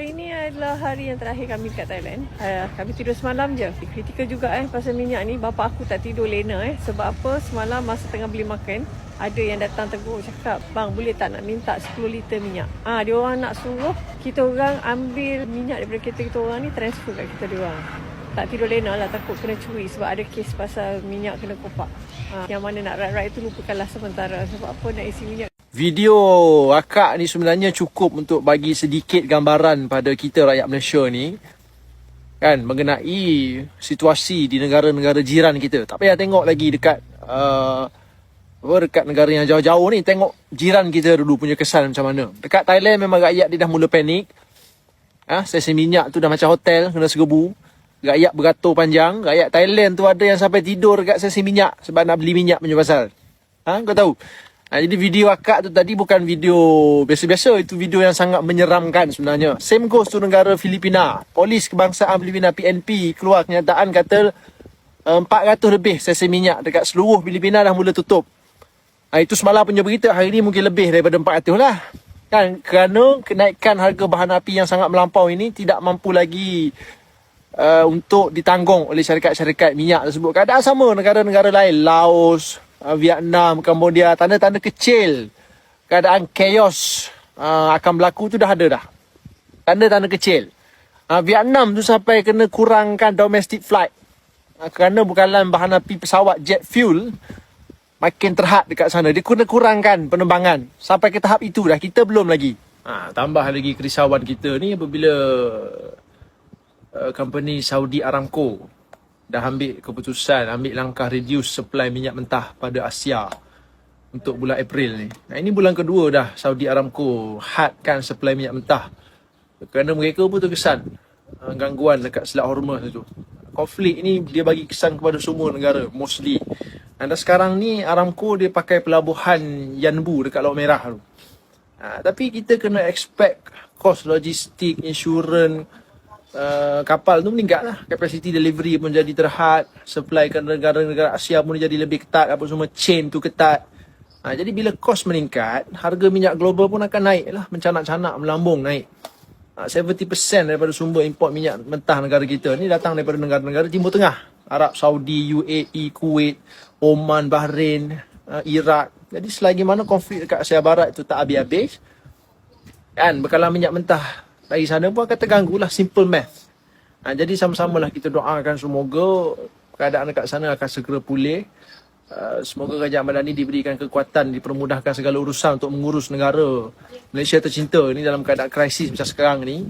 hari ni adalah hari yang terakhir kami dekat Thailand. Kami tidur semalam je. Kritikal juga pasal minyak ni. Bapa aku tak tidur lena sebab apa? Semalam masa tengah beli makan, ada yang datang tegur cakap, "Bang, boleh tak nak minta 10 liter minyak?" Dia orang nak suruh kita orang ambil minyak daripada kereta kita orang ni, transfer kat kita dia orang. Tak tidur lena lah, takut kena curi sebab ada kes pasal minyak kena kopak. Yang mana nak rat-rat itu lupakanlah sementara. Sebab apa nak isi minyak. Video akak ni sebenarnya cukup untuk bagi sedikit gambaran pada kita rakyat Malaysia ni kan, mengenai situasi di negara-negara jiran kita. Tak payah tengok lagi dekat dekat negara yang jauh-jauh ni, tengok jiran kita dulu punya kesan macam mana. Dekat Thailand memang rakyat dia dah mula panik. Stesen minyak tu dah macam hotel, kena sergebu. Rakyat beratur panjang. Rakyat Thailand tu ada yang sampai tidur dekat stesen minyak sebab nak beli minyak punya pasal. Kau tahu? Jadi video akak tu tadi bukan video biasa-biasa. Itu video yang sangat menyeramkan sebenarnya. Same goes to negara Filipina. Polis Kebangsaan Filipina PNP keluar kenyataan kata 400 lebih stesen minyak dekat seluruh Filipina dah mula tutup. Itu semalam punya berita. Hari ni mungkin lebih daripada 400 lah. Kan? Kerana kenaikan harga bahan api yang sangat melampau ini tidak mampu lagi untuk ditanggung oleh syarikat-syarikat minyak tersebut. Keadaan sama negara-negara lain. Laos, Vietnam, Cambodia, tanda-tanda kecil keadaan chaos akan berlaku tu dah ada dah. Tanda-tanda kecil. Vietnam tu sampai kena kurangkan domestic flight kerana bukanlah bahan api pesawat jet fuel makin terhad dekat sana. Dia kena kurangkan penerbangan. Sampai ke tahap itu dah. Kita belum lagi. Tambah lagi kerisauan kita ni apabila company Saudi Aramco dah ambil keputusan, ambil langkah reduce supply minyak mentah pada Asia untuk bulan April ni. Ini bulan kedua dah Saudi Aramco hadkan supply minyak mentah. Kerana mereka pun terkesan gangguan dekat Selat Hormuz tu. Konflik ni dia bagi kesan kepada semua negara mostly. Dan sekarang ni Aramco dia pakai pelabuhan Yanbu dekat Laut Merah tu. Tapi kita kena expect kos logistik, insurans, kapal tu meningkat lah. Capacity delivery pun jadi terhad. Supply ke negara-negara Asia pun jadi lebih ketat. Apa semua chain tu ketat. Jadi bila kos meningkat, harga minyak global pun akan naik lah. Mencanak-canak, melambung naik. 70% daripada sumber import minyak mentah negara kita ni datang daripada negara-negara Timur Tengah. Arab Saudi, UAE, Kuwait, Oman, Bahrain, Iraq. Jadi selagi mana konflik dekat Asia Barat tu tak habis-habis, kan, bekalan minyak mentah dari sana pun akan terganggu lah. Simple math. Jadi sama-samalah kita doakan semoga keadaan dekat sana akan segera pulih. Semoga Kerajaan Madani diberikan kekuatan, dipermudahkan segala urusan untuk mengurus negara Malaysia tercinta ni dalam keadaan krisis macam sekarang ni.